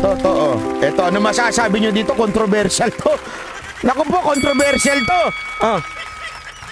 to. Ito, ano masasabi nyo dito? Controversial to. Naku po, controversial to.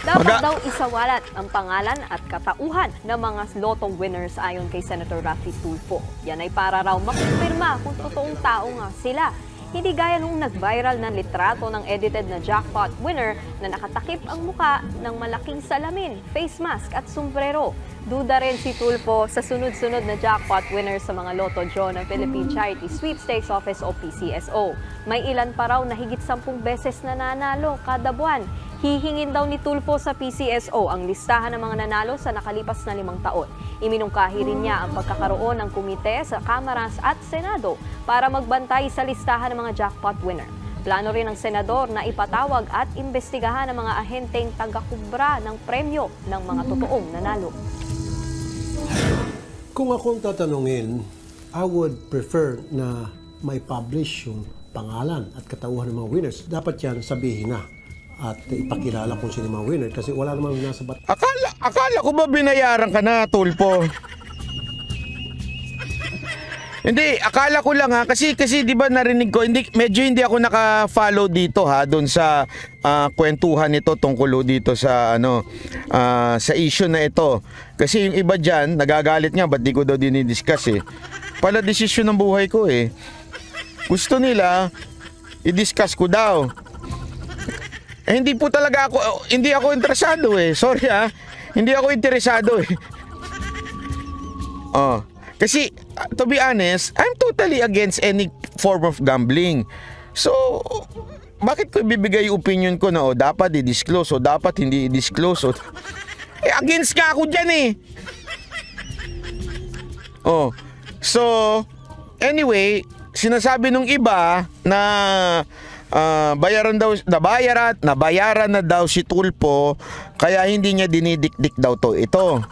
Dapat daw isawalat ang pangalan at katauhan ng mga lotto winners ayon kay Senator Raffy Tulfo. Yan ay para raw makumpirma kung totoong tao nga sila. Hindi gaya nung nag-viral na litrato ng edited na jackpot winner na nakatakip ang muka ng malaking salamin, face mask at sombrero. Duda rin si Tulfo sa sunod-sunod na jackpot winner sa mga lotto draw ng Philippine Charity Sweepstakes Office o PCSO. May ilan pa raw na higit 10 beses nananalo kada buwan. Hihingin daw ni Tulfo sa PCSO ang listahan ng mga nanalo sa nakalipas na 5 taon. Iminungkahi rin niya ang pagkakaroon ng komite sa Kamaras at Senado para magbantay sa listahan ng mga jackpot winner. Plano rin ng senador na ipatawag at imbestigahan ang mga ahenteng taga-kubra ng premyo ng mga totoong nanalo. Kung akong tatanungin, I would prefer na may publish yung pangalan at katauhan ng mga winners. Dapat yan sabihin na at ipakilala kung sino mga winner kasi wala namang nasa bat. Akala ko ba binayaran ka na, Tulfo? Hindi, akala ko lang ha kasi 'di ba narinig ko, medyo hindi ako naka-follow dito ha doon sa kwentuhan nito tungkol dito sa sa issue na ito. Kasi yung iba diyan nagagalit nga ba't di ko daw dinidiscuss eh. Pala desisyon ng buhay ko eh. Gusto nila i-discuss ko daw. Hindi po talaga hindi ako interesado eh. Sorry ha. Hindi ako interesado eh. Kasi to be honest, I'm totally against any form of gambling. So, bakit ko ibibigay yung opinion ko na dapat i-disclose o dapat hindi i-disclose? Against nga ako dyan eh. So, anyway, sinasabi nung iba na nabayaran na daw si Tulfo kaya hindi niya dinidikdik daw ito.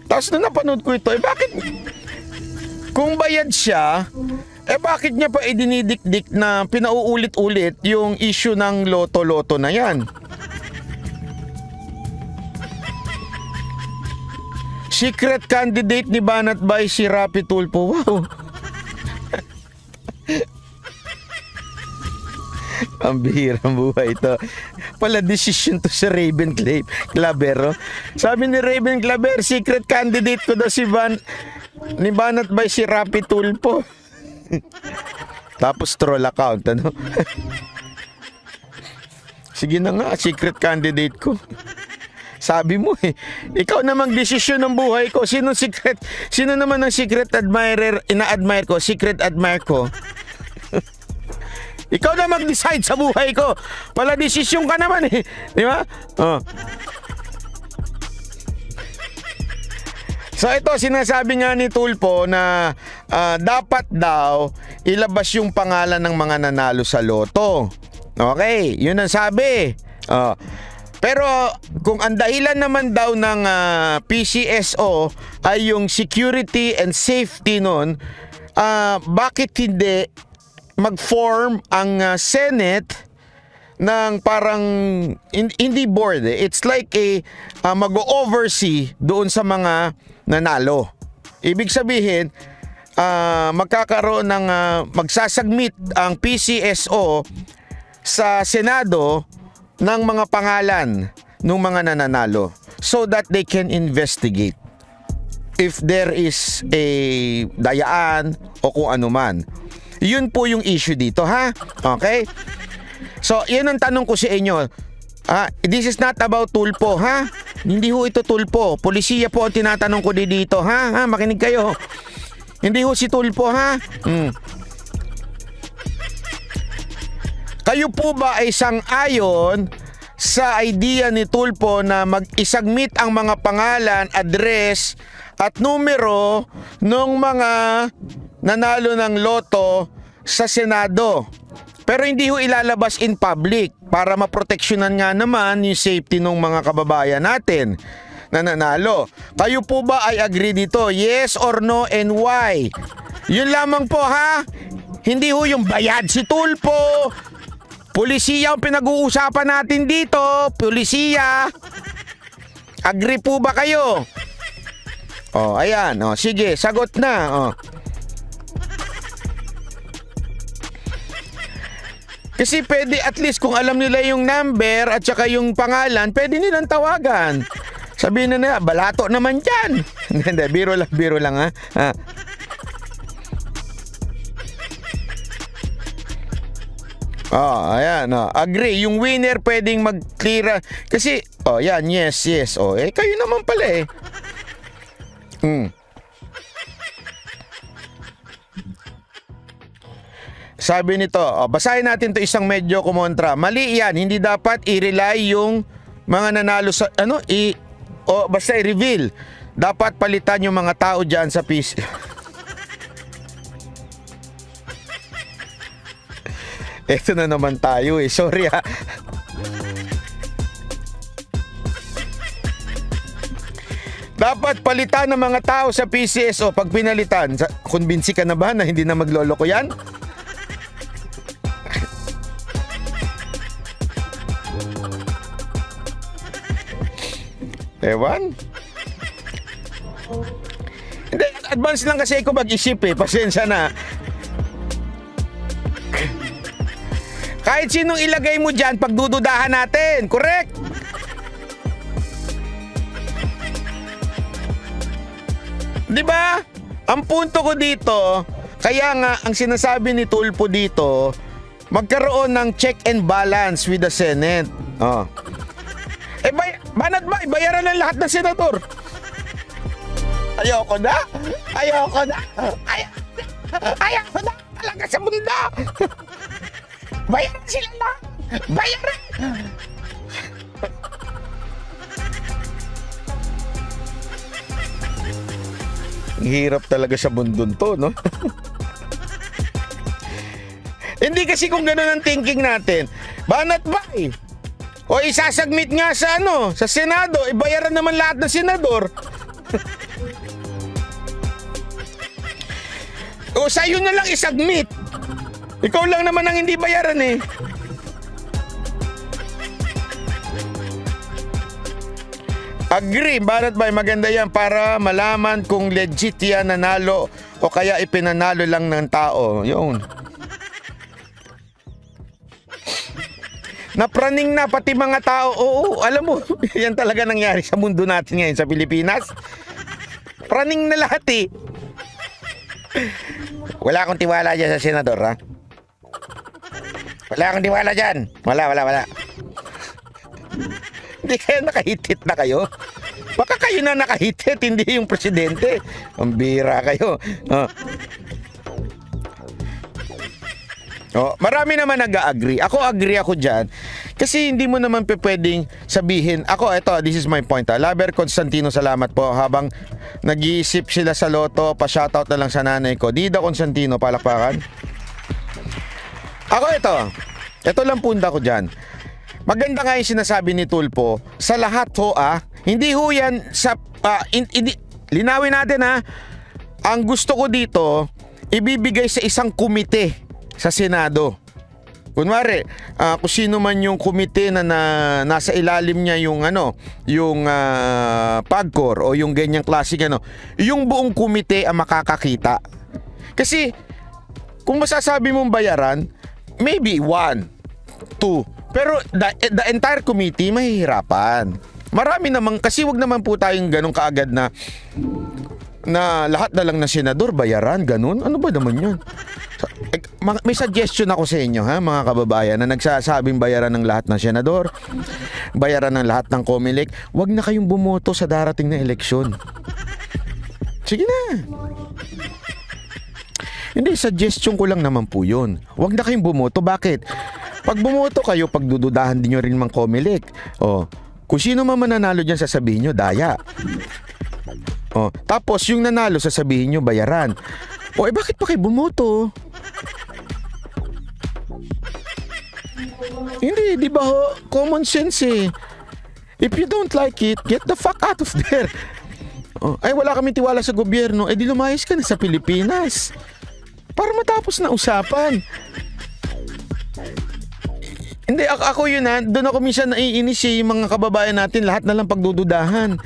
Tapos nung napanood ko ito, bakit kung bayad siya, bakit niya pa dinidikdik na pinauulit-ulit yung issue ng loto-loto na yan? Secret candidate ni Banat by si Raffy Tulfo. Wow. Ang bihirang buhay ito. Pala decision to sa Raven Claver. Sabi ni Raven Claver, secret candidate ko daw ni Banat by si Raffy Tulfo. Tapos troll account, ano? Sige na nga, secret candidate ko. Sabi mo eh, ikaw namang desisyon ng buhay ko. Sino naman ang secret admirer, ina-admire ko, secret admirer ko? Ikaw na mag-decide sa buhay ko. Pala desisyon ka naman eh. Di ba? So ito, sinasabi nga ni Tulfo na dapat daw ilabas yung pangalan ng mga nanalo sa loto. Okay, yun ang sabi. Pero kung ang dahilan naman daw ng PCSO ay yung security and safety nun, bakit hindi mag-form ang Senate ng parang hindi board eh. It's like mag-oversee doon sa mga nanalo. Ibig sabihin, magkakaroon ng magsasubmit ang PCSO sa Senado ng mga pangalan ng mga nananalo so that they can investigate if there is a dayaan o kung ano man. Yun po yung issue dito, ha? Okay? So, yun ang tanong ko sa inyo. This is not about Tulfo, ha? Hindi ho ito Tulfo. Polisiya po ang tinatanong ko dito, ha? Makinig kayo. Hindi ho si Tulfo, ha? Kayo po ba ay sang-ayon sa idea ni Tulfo na mag-isubmit ang mga pangalan, address, at numero ng mga nanalo ng loto sa Senado? Pero hindi ho ilalabas in public para maproteksyonan nga naman yung safety ng mga kababayan natin na nanalo. Kayo po ba ay agree dito? Yes or no and why? Yun lamang po, ha? Hindi ho yung bayad si Tulfo. Pulisiya ang pinag-uusapan natin dito. Pulisiya. Agree po ba kayo? Ayan. Sige, sagot na. Kasi pwede at least kung alam nila yung number at saka yung pangalan, pwede nilang tawagan. Sabihin na nila, balato naman dyan. Hindi, biro lang ha. Ayan. Agree. Yung winner pwedeng mag-clear. Kasi, yan, yes. Kayo naman pala eh. Sabi nito, basahin natin to isang medyo kumontra. Mali yan, hindi dapat i-rely yung mga nanalo sa, basta i-reveal. Dapat palitan yung mga tao dyan sa PC. Eto na naman tayo eh, sorry ha. Dapat palitan ng mga tao sa PCSO pag pinalitan. Kumbinsi ka na ba na hindi na magloloko yan? Ewan? Hindi, advance lang kasi ako mag-isip eh. Pasensya na. Kahit sinong ilagay mo dyan, pagdududahan natin. Correct? Diba? Ang punto ko dito, kaya nga ang sinasabi ni Tulfo dito, magkaroon ng check and balance with the Senate. Banat ba? Ibayaran ng lahat ng senador. Ayoko na. Ayoko na. Talaga sa mundo. Bayaran sila na. Bayaran. Hirap talaga sa mundo to, no? Hindi kasi kung gano'n ang thinking natin, banat ba eh? O isasubmit nga sa sa Senado, ibayaran naman lahat ng senador. O sa'yo na lang isubmit. Ikaw lang naman ang hindi bayaran eh. Agree, banat ba? Maganda yan para malaman kung legit yan nanalo o kaya ipinanalo lang ng tao. Yun. Napraning na pati mga tao. Oo, alam mo, yan talaga nangyari sa mundo natin ngayon sa Pilipinas. Praning na lahat eh. Wala akong tiwala dyan sa senador, ha? Wala akong tiwala dyan. Wala. Hindi kayo nakahitit na kayo. Baka kayo na nakahitit, hindi yung presidente. Ang bira kayo. Marami naman nag-agree. Agree ako dyan. Kasi hindi mo naman pwedeng sabihin. This is my point. Laber Constantino, salamat po. Habang nag-iisip sila sa loto, pa-shoutout na lang sa nanay ko. Dida Constantino, palakpakan. Ito lang punta ko dyan. Maganda nga yung sinasabi ni Tulfo. Sa lahat hindi ho yan sa... linawin natin ang gusto ko dito, ibibigay sa isang komite sa Senado. Kunwari, kung sino man yung komite na nasa ilalim niya yung PAGCOR o yung ganyang klaseng yung buong komite ang makakakita. Kasi kung masasabi mong bayaran, maybe 1, 2, pero the entire committee mahihirapan. Marami naman, kasi wag naman po tayong ganun kaagad na lahat na lang na senador bayaran, ganun. Ano ba naman yun? May suggestion ako sa inyo, mga kababayan, na nagsasabing bayaran ng lahat ng senador, bayaran ng lahat ng COMELEC. Wag na kayong bumoto sa darating na eleksyon. Sige na. Hindi, suggestion ko lang naman po yun. Wag na kayong bumoto. Bakit? Pag bumoto kayo, pagdududahan din nyo rin mang COMELEC. Kung sino man mananalo dyan, sasabihin nyo, daya. Tapos yung nanalo, sasabihin nyo, bayaran. Bakit pa kayo bumoto? Hindi, di ba common sense eh. If you don't like it, get the fuck out of there. Wala kami tiwala sa gobyerno. Di lumayas ka na sa Pilipinas. Para matapos na usapan. Hindi, ako yun doon ako minsan naiinis yung mga kababayan natin, lahat na lang pagdududahan.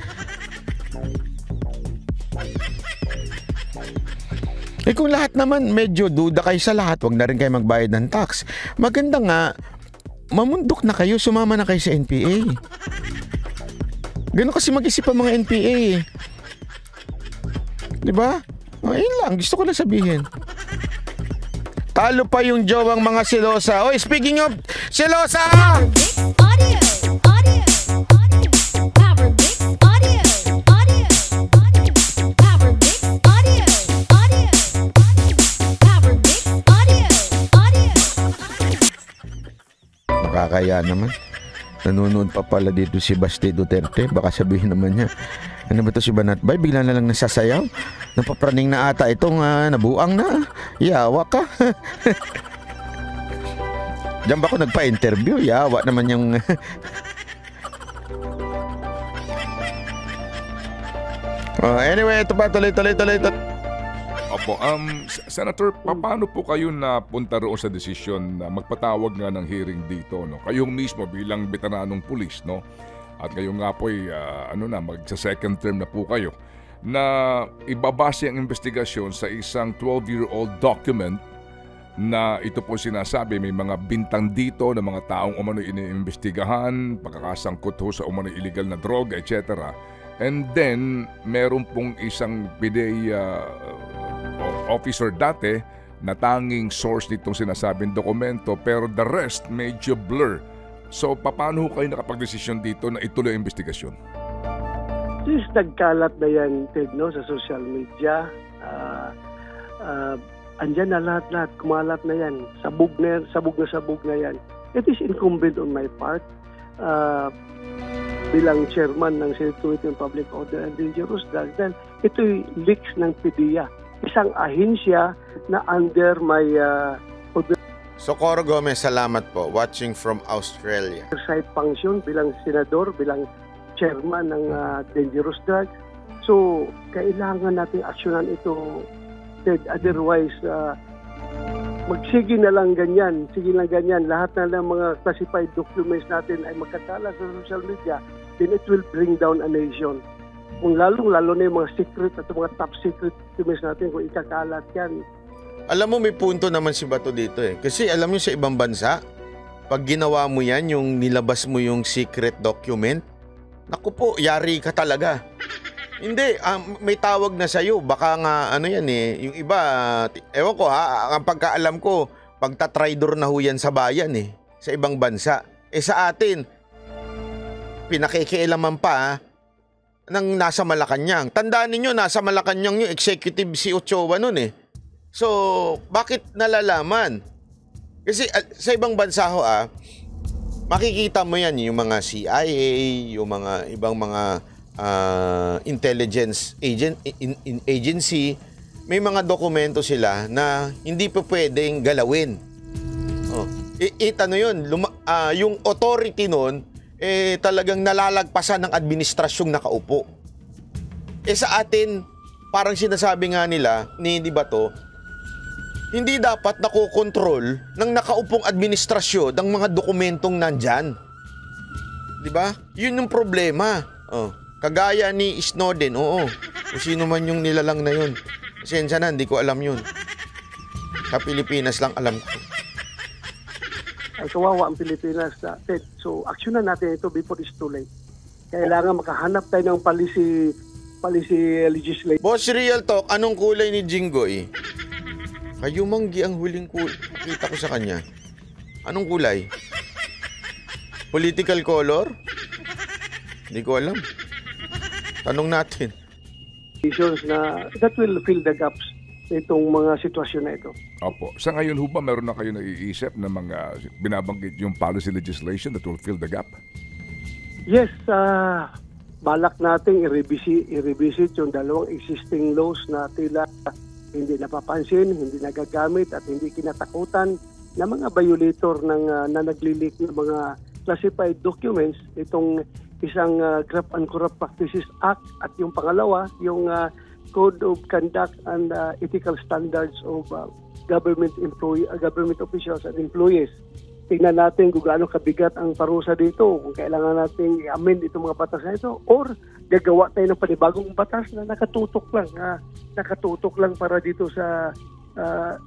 Eh kung lahat naman medyo duda kayo sa lahat, wag na rin kayo magbayad ng tax. Maganda nga, mamundok na kayo, sumama na kayo sa NPA. Ganun kasi mag-isip ang mga NPA eh. Diba? Ayun lang, gusto ko lang sabihin. Talo pa yung jowang mga selosa. Oy, speaking of selosa! Audio, audio, audio. Power Mix Audio, audio, audio. Power Mix Audio, audio, audio. Power Mix Audio, audio. Nakakaya naman. Nanonood pa pala dito si Basti Duterte. Baka sabihin naman niya, ano ba to si Banatbay? Bigla na lang nasasayaw. Napapraning na ata itong nabuang na. Yawa ka. Diyan ba ako nagpa-interview? Yawa naman yung... Anyway, ito pa. Tuloy. Opo, Senator, paano po kayo napunta roon sa desisyon na magpatawag nga ng hearing dito, no? Kayong mismo bilang veteranong pulis, no? At kayo nga po ay, magsa-second term na po kayo, na ibabase ang investigasyon sa isang 12-year-old document na ito po sinasabi may mga bintang dito na mga taong umano'y iniimbestigahan, pagkakasangkot ho sa umano'y illegal na droga, etc. And then, meron pong isang PDEA officer dati na tanging source nitong sinasabing dokumento, pero the rest medyo blur. So, paano kayo nakapag-desisyon dito na ituloy ang investigasyon? Since nagkalat na yan, Ted, no, sa social media, andyan na lahat-lahat, kumalat na yan, sabog na yan. It is incumbent on my part, bilang chairman ng Senate Committee on Public Order and Dangerous Drugs, dahil ito'y leaks ng PDEA, isang ahensya na under my Socorro Gomez, salamat po. Watching from Australia. oversight function bilang senador, bilang chairman ng Dangerous Drugs. So, kailangan natin aksyonan ito, Ted. Otherwise, magsige na lang ganyan. Sige lang ganyan. Lahat na lang mga classified documents natin ay magkatala sa social media, then it will bring down a nation. Kung lalo na yung mga secret at mga top secret documents natin, kung ikakalat yan. Alam mo, may punto naman si Bato dito eh. Kasi alam mo sa ibang bansa, pag ginawa mo yan, yung nilabas mo yung secret document, naku po, yari ka talaga. Hindi, may tawag na sa'yo. Baka nga, ano yan eh, yung iba, ewan ko ha, ang pagkaalam ko, pagtatraidor na ho yan sa bayan eh, sa ibang bansa. Eh sa atin, pinakikialaman pa ng nasa Malacanang. Tandaan ninyo, nasa Malacanang yung executive si Ochoa nun eh. So, bakit nalalaman? Kasi sa ibang bansa ho makikita mo yan yung mga CIA, yung mga ibang mga intelligence agency, may mga dokumento sila na hindi pa pwedeng galawin. Ano yun, yung authority nun, talagang nalalagpasan ng administrasyong nakaupo. Sa atin, parang sinasabi nga nila, di ba to, hindi dapat nakokontrol ng nakaupong administrasyon ng mga dokumentong nandyan. Diba? Yun yung problema. Kagaya ni Snowden, oo. Kung sino man yung nilalang na yun. Pasensya na, hindi ko alam yun. Sa Pilipinas lang alam ko. Ay kawawa ang Pilipinas, Ted. So, aksyonan natin ito before it's too late. Kailangan makahanap tayo ng policy legislation. Boss Real Talk, anong kulay ni Jinggoy? Kayumanggi ang huling kita ko sa kanya. Anong kulay? Political color? Hindi ko alam. Tanong natin. Na that will fill the gaps itong mga sitwasyon na ito. Opo. Sa ngayon ho ba, meron na kayo naiisip na mga binabanggit yung policy legislation that will fill the gap? Yes, balak nating i-revisit yung dalawang existing laws na tila hindi napapansin, hindi nagagamit at hindi kinatakutan na mga violator na naglilik ng mga classified documents, itong isang Graft and Corrupt Practices Act at yung pangalawa, yung Code of Conduct and Ethical Standards of government officials and employees. Tingnan natin kung gaano kabigat ang parusa dito, kung kailangan natin i-amend itong mga batas na ito or gagawa tayo ng panibagong batas na nakatutok lang nakatutok lang para dito sa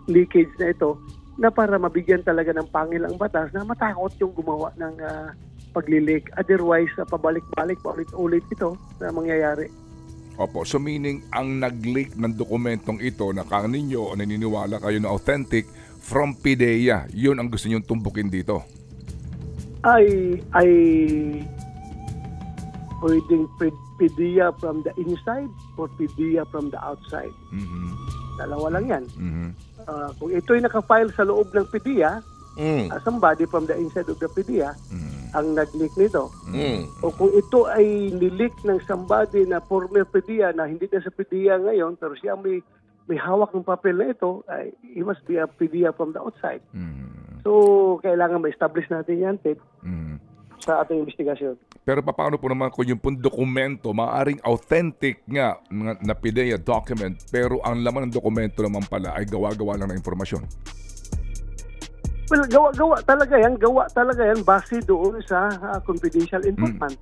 leakage na ito, na para mabigyan talaga ng pangil ang batas na matakot yung gumawa ng paglilik. Otherwise, pabalik-balik, paulit-ulit ito na mangyayari. Opo, so meaning ang nag-leak ng dokumentong ito na ninyo o naniniwala kayo na authentic from PIDEA, yun ang gusto niyong tumbukin dito? Ay pwedeng PIDEA from the inside or PIDEA from the outside. Dalawa lang yan. Kung ito'y nakafile sa loob ng PIDEA, somebody from the inside of the PIDEA ang nag-leak nito. O kung ito ay nileak ng somebody na former PIDEA na hindi na sa PIDEA ngayon, pero siya may hawak ng papel na ito, he must be a PIDEA from the outside. So, kailangan ma-establish natin yan, Ted, sa ating investigasyon. Pero paano po naman kung yung pong dokumento, maaring authentic nga na PIDEA document, pero ang laman ng dokumento naman pala ay gawa-gawa lang ng informasyon? Well, gawa talaga yan base doon sa confidential informant.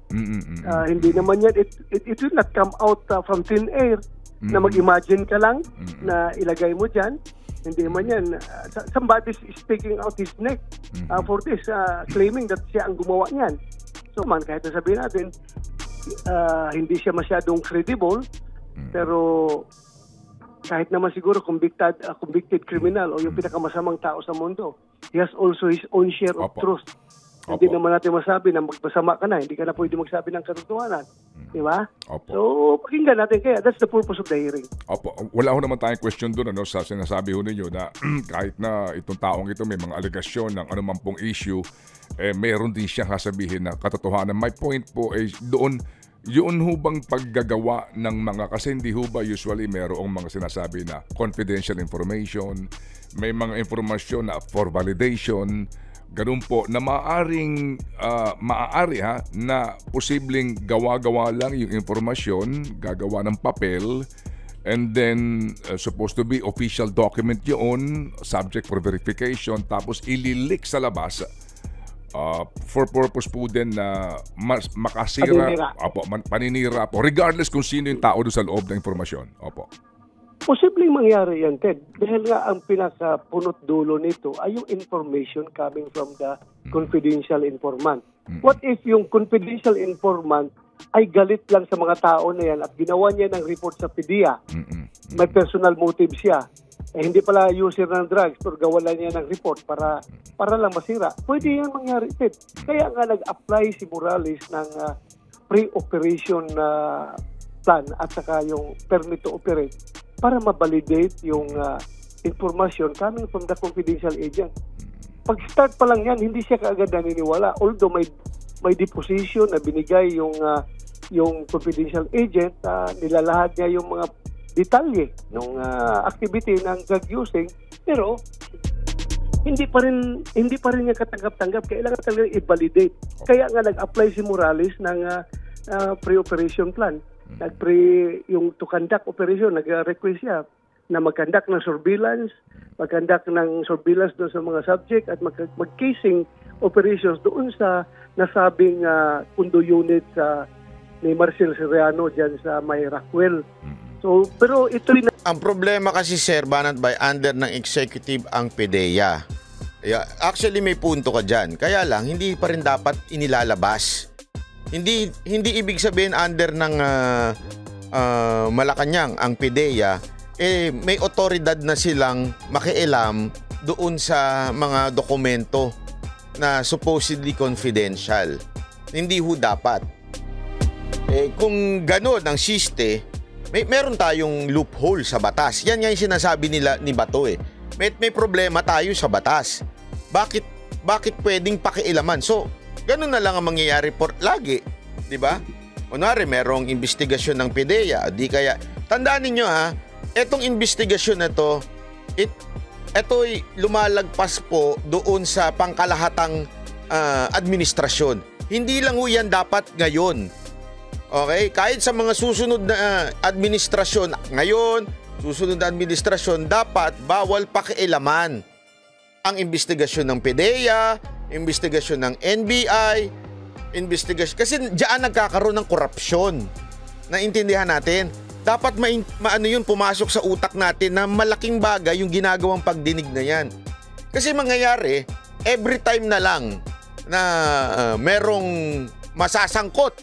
Hindi naman yan, it will not come out from thin air na mag-imagine ka lang na ilagay mo dyan. Hindi man yan. Somebody is taking out his neck for this, claiming that siya ang gumawa niyan. So man, kahit nasabihin natin, hindi siya masyadong credible, pero kahit naman siguro convicted criminal o yung pinakamasamang tao sa mundo, he has also his own share of truth. Hindi naman natin masabi na magpasama ka na, hindi ka na pwede magsabi ng katotohanan. Di ba? So, pakinggan natin kaya. That's the purpose of the hearing. Opo. Wala ho naman tayong question doon sa sinasabi ho ninyo na kahit na itong taong ito may mga alegasyon ng anumang pong issue, mayroon din siyang sasabihin na katotohanan. My point po ay doon, yun ho bang paggagawa ng mga, kasi hindi ho ba usually mayroong mga sinasabi na confidential information, may mga informasyon na for validation, ganun po, na maaari na posibleng gawa-gawa lang yung informasyon, gagawa ng papel, and then supposed to be official document yun, subject for verification, tapos ililik sa labas for purpose po din na makasira, paninira po, regardless kung sino yung tao doon sa loob ng informasyon. Opo. Posibleng mangyari yan, Ted. Dahil nga ang pinakapunot dulo nito ay yung information coming from the confidential informant. What if yung confidential informant ay galit lang sa mga tao na yan at ginawa niya ng report sa PIDEA? May personal motive siya. Hindi pala user ng drugs pero gawa lang niya ng report para lang masira. Pwede yan mangyari, Ted. Kaya nga nag-apply si Morales ng pre-operation plan at saka yung permit to operate para ma-validate yung information coming from the confidential agent. Pag-start pa lang yan, hindi siya kaagad naniniwala. Although may deposition na binigay yung confidential agent, nilalahad niya yung mga detalye ng activity ng drug using, pero hindi pa rin niya katanggap-tanggap. Kailangan talaga i-validate. Kaya nga nag-apply si Morales ng pre-operation plan. Yung to conduct operation, nag-request siya na mag-conduct ng surveillance, doon sa mga subject at mag-casing operations doon sa nasabing condo unit ni Marcel Soriano dyan sa may Rockwell. So, pero ito rin... Ang problema kasi, Sir Banat Bay, under ng executive ang PIDEA. Actually, may punto ka dyan. Kaya lang, hindi pa rin dapat inilalabas. Hindi ibig sabihin under ng Malacanang ang PIDEA, may otoridad na silang makialam doon sa mga dokumento na supposedly confidential. Hindi ho dapat. Kung gano'n ang siste, meron tayong loophole sa batas. Yan yung sinasabi nila ni Bato May problema tayo sa batas. Bakit pwedeng pakialaman? So, ganun na lang ang mangyayari lagi, 'di ba? Kunwari, merong investigasyon ng PIDEA, di kaya tandaan niyo etong investigasyon na to, ito'y lumalagpas po doon sa pangkalahatang administrasyon. Hindi lang ho yan dapat ngayon. Okay? Kahit sa mga susunod na administrasyon ngayon, susunod na administrasyon, dapat bawal pakialaman ang investigasyon ng PIDEA, investigasyon ng NBI, investigasyon. Kasi diyan nagkakaroon ng korupsyon. Naintindihan natin. dapat maano yun, pumasok sa utak natin na malaking bagay yung ginagawang pagdinig na yan. Kasi mangyayari, every time na lang na merong masasangkot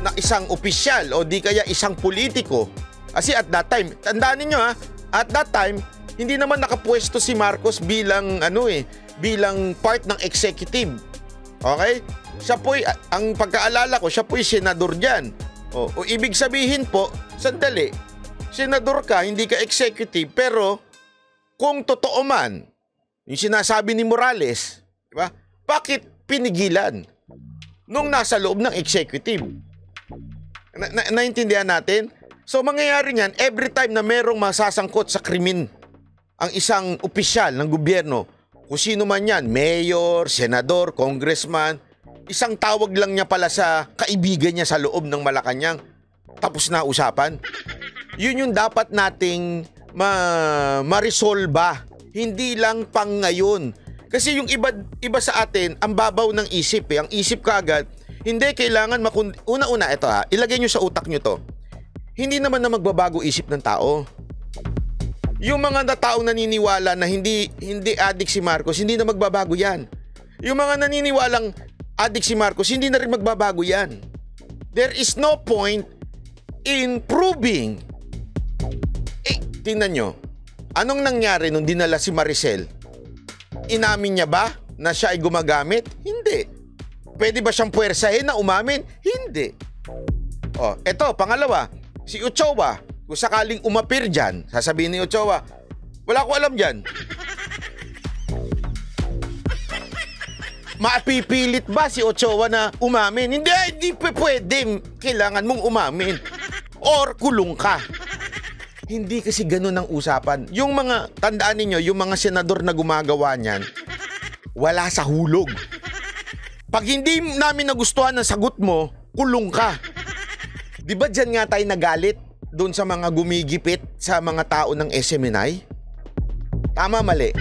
na isang opisyal o di kaya isang politiko. Kasi at that time, tandaan ninyo at that time, hindi naman nakapwesto si Marcos bilang bilang part ng executive. Okay? Siya po'y, ang pagkaalala ko, siya po'y senador dyan. O ibig sabihin po, sandali, senador ka, hindi ka executive, pero kung totoo man, yung sinasabi ni Morales, di ba? Bakit pinigilan nung nasa loob ng executive? Naintindihan natin? So mangyayari niyan, every time na merong masasangkot sa krimen ang isang opisyal ng gobyerno, kung sino man yan, mayor, senador, congressman, isang tawag lang niya pala sa kaibigan niya sa loob ng Malacanang, tapos na usapan. Yun yung dapat nating ma-resolba, hindi lang pang ngayon. Kasi yung iba sa atin, ang babaw ng isip eh. Ang isip kaagad, hindi kailangan una-una, ito ilagay nyo sa utak nyo to. Hindi naman na magbabago isip ng tao. Yung mga taong naniniwala na hindi adik si Marcos, hindi na magbabago yan. Yung mga naniniwalang adik si Marcos, hindi na rin magbabago yan. There is no point in proving. Tingnan nyo, anong nangyari nung dinala si Maricel? Inamin niya ba na siya ay gumagamit? Hindi. Pwede ba siyang puwersahin na umamin? Hindi. Eto, pangalawa, si Ochoa, kung sakaling umapir dyan, sasabihin ni Ochoa, wala ko alam dyan. Mapipilit ba si Ochoa na umamin? Hindi pwede. Kailangan mong umamin. Or kulong ka. Hindi kasi ganun ang usapan. Yung mga, tandaan ninyo, yung mga senador na gumagawa niyan, wala sa hulog. Pag hindi namin nagustuhan ang sagot mo, kulong ka. Di ba dyan nga tayo nagalit doon sa mga gumigipit sa mga tao ng SMNI? Tama, mali?